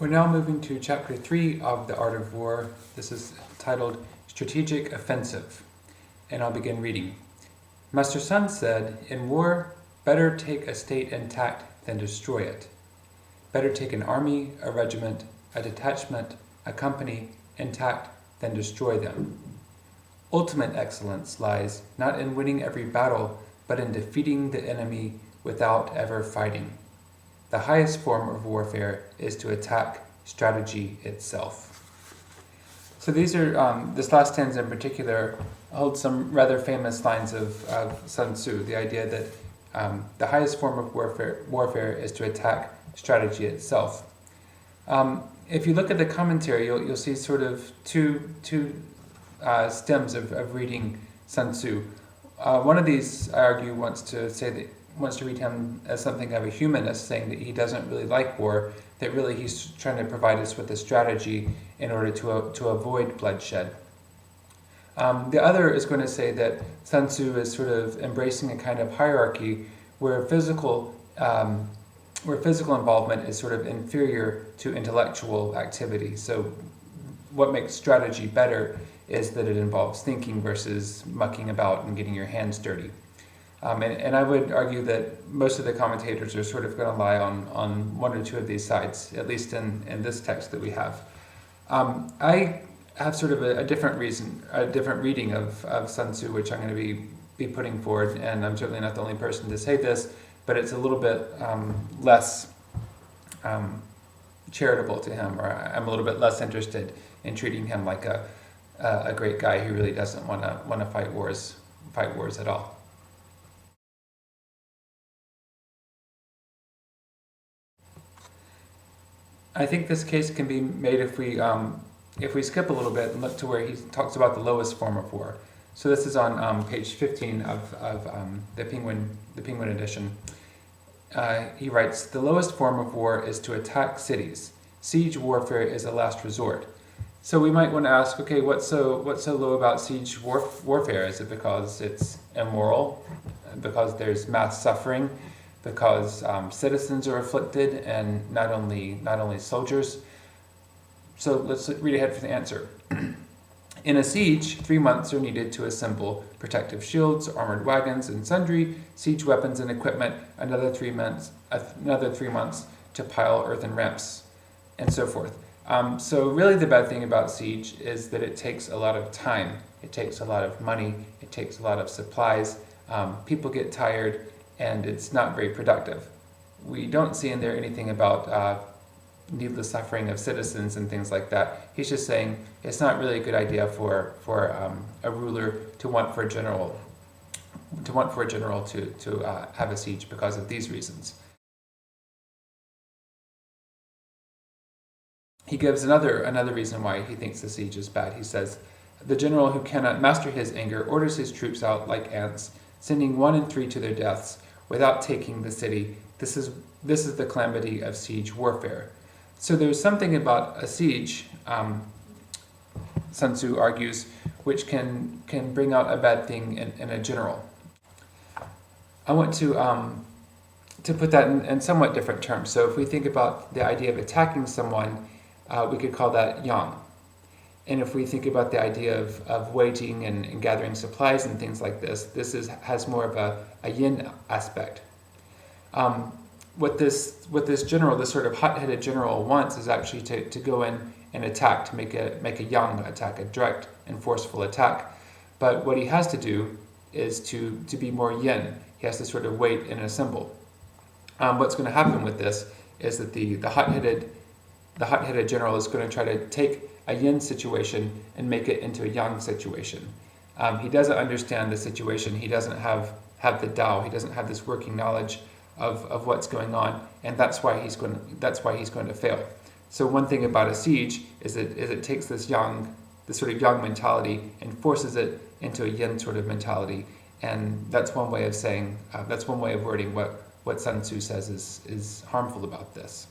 We're now moving to Chapter 3 of The Art of War. This is titled Strategic Offensive, and I'll begin reading. Master Sun said, "In war, better take a state intact than destroy it. Better take an army, a regiment, a detachment, a company intact than destroy them. Ultimate excellence lies not in winning every battle, but in defeating the enemy without ever fighting. The highest form of warfare is to attack strategy itself." So these are, this last stanza in particular holds some rather famous lines of Sun Tzu, the idea that the highest form of warfare is to attack strategy itself. If you look at the commentary, you'll see sort of two stems of reading Sun Tzu. One of these, I argue, wants to read him as something of a humanist, saying that he doesn't really like war, that really he's trying to provide us with a strategy in order to avoid bloodshed. The other is going to say that Sun Tzu is sort of embracing a kind of hierarchy where physical involvement is sort of inferior to intellectual activity. So what makes strategy better is that it involves thinking versus mucking about and getting your hands dirty. And I would argue that most of the commentators are sort of going to lie on one or two of these sides, at least in this text that we have. I have sort of a different reading of Sun Tzu, which I'm going to be putting forward, and I'm certainly not the only person to say this, but it's a little bit less charitable to him, or I'm a little bit less interested in treating him like a great guy who really doesn't want to fight wars at all. I think this case can be made if we skip a little bit and look to where he talks about the lowest form of war. So this is on page 15 of the Penguin edition. He writes, "The lowest form of war is to attack cities. Siege warfare is a last resort." So we might want to ask, okay, what's so low about siege warfare? Is it because it's immoral? Because there's mass suffering? Because citizens are afflicted and not only soldiers? So let's read ahead for the answer. "In a siege, 3 months are needed to assemble protective shields, armored wagons, and sundry siege weapons and equipment, another 3 months to pile earthen ramps," and so forth. So really the bad thing about siege is that it takes a lot of time, it takes a lot of money, it takes a lot of supplies, people get tired, and it's not very productive. We don't see in there anything about needless suffering of citizens and things like that. He's just saying it's not really a good idea for a ruler to want for a general to have a siege because of these reasons. He gives another reason why he thinks the siege is bad. He says, "The general who cannot master his anger orders his troops out like ants, sending 1 in 3 to their deaths without taking the city. This is the calamity of siege warfare." So there's something about a siege, Sun Tzu argues, which can bring out a bad thing in a general. I want to put that in somewhat different terms. So if we think about the idea of attacking someone, we could call that yang. And if we think about the idea of waging and gathering supplies and things like this has more of a yin aspect. What this general, this sort of hot-headed general wants is actually to go in and attack, to make a yang attack, a direct and forceful attack. But what he has to do is to be more yin. He has to sort of wait and assemble. What's going to happen with this is that the hot-headed general is going to try to take a yin situation and make it into a yang situation. He doesn't understand the situation. He doesn't have the Tao. He doesn't have this working knowledge of what's going on, and that's why he's going to fail. So one thing about a siege is it takes this sort of yang mentality and forces it into a yin sort of mentality, and that's one way of saying that's one way of wording what Sun Tzu says is harmful about this.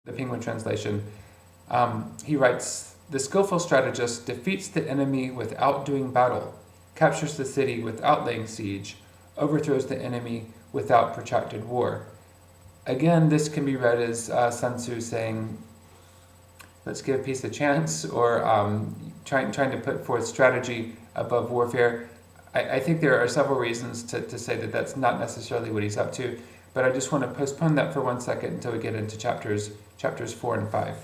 The Penguin translation, he writes, "The skillful strategist defeats the enemy without doing battle, captures the city without laying siege, overthrows the enemy without protracted war. Again, this can be read as Sun Tzu saying, let's give peace a chance, or trying to put forth strategy above warfare. I think there are several reasons to say that that's not necessarily what he's up to, but I just want to postpone that for 1 second until we get into chapters 4 and 5.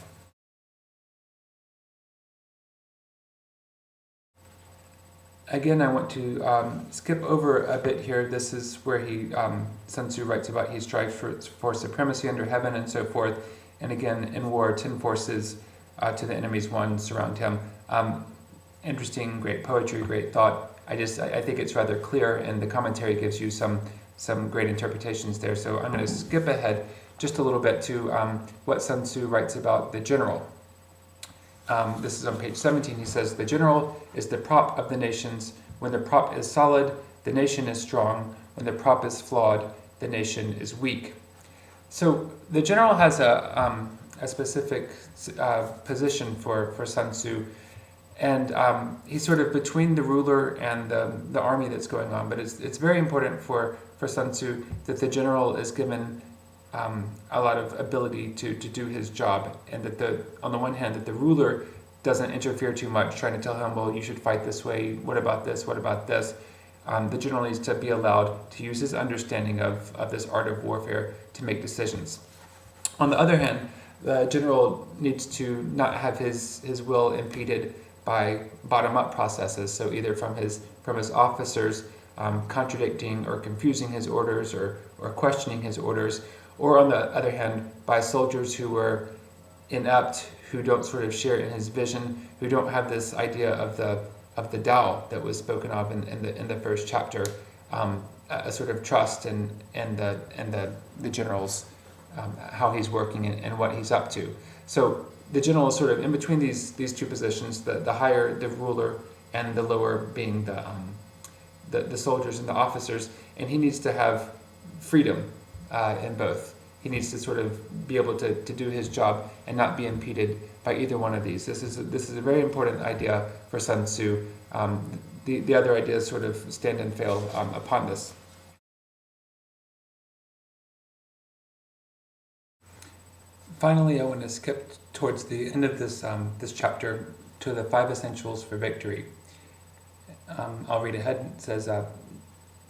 Again, I want to skip over a bit here. This is where Sun Tzu writes about he strives for supremacy under heaven and so forth. And again, in war, 10 forces to the enemy's one surround him. Interesting, great poetry, great thought. I think it's rather clear, and the commentary gives you some great interpretations there. So I'm going to skip ahead just a little bit to what Sun Tzu writes about the general. This is on page 17. He says, the general is the prop of the nations. When the prop is solid, the nation is strong. When the prop is flawed, the nation is weak. So the general has a specific position for Sun Tzu, and he's sort of between the ruler and the army that's going on. But it's very important for Sun Tzu that the general is given a lot of ability to do his job, and that on the one hand, that the ruler doesn't interfere too much, trying to tell him, well, you should fight this way, what about this, what about this? The general needs to be allowed to use his understanding of this art of warfare to make decisions. On the other hand, the general needs to not have his will impeded by bottom-up processes, so either from his officers contradicting or confusing his orders or questioning his orders, or on the other hand, by soldiers who are inept, who don't sort of share in his vision, who don't have this idea of the Tao that was spoken of in the first chapter, a sort of trust in the general's how he's working and what he's up to. So the general is sort of in between these two positions, the higher, the ruler, and the lower being the soldiers and the officers, and he needs to have freedom in both. He needs to sort of be able to do his job and not be impeded by either one of these. This is a very important idea for Sun Tzu. The other ideas sort of stand and fail upon this. Finally, I want to skip towards the end of this chapter to the 5 essentials for victory. I'll read ahead. It says,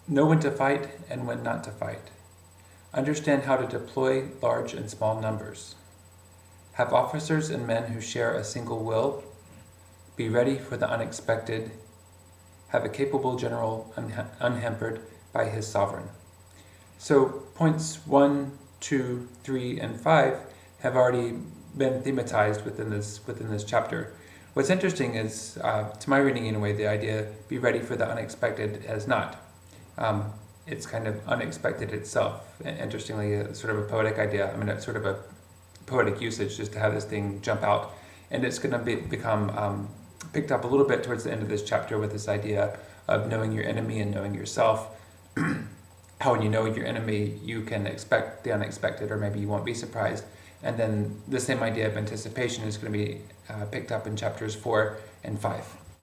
know when to fight and when not to fight. Understand how to deploy large and small numbers. Have officers and men who share a single will. Be ready for the unexpected. Have a capable general unhampered by his sovereign. So points 1, 2, 3, and 5 have already been thematized within this chapter. What's interesting is, to my reading anyway, the idea be ready for the unexpected has not. It's kind of unexpected itself. Interestingly, sort of a poetic idea. I mean, it's sort of a poetic usage just to have this thing jump out. And it's going to become picked up a little bit towards the end of this chapter with this idea of knowing your enemy and knowing yourself. How when you know your enemy, you can expect the unexpected, or maybe you won't be surprised. And then the same idea of anticipation is going to be picked up in chapters 4 and 5.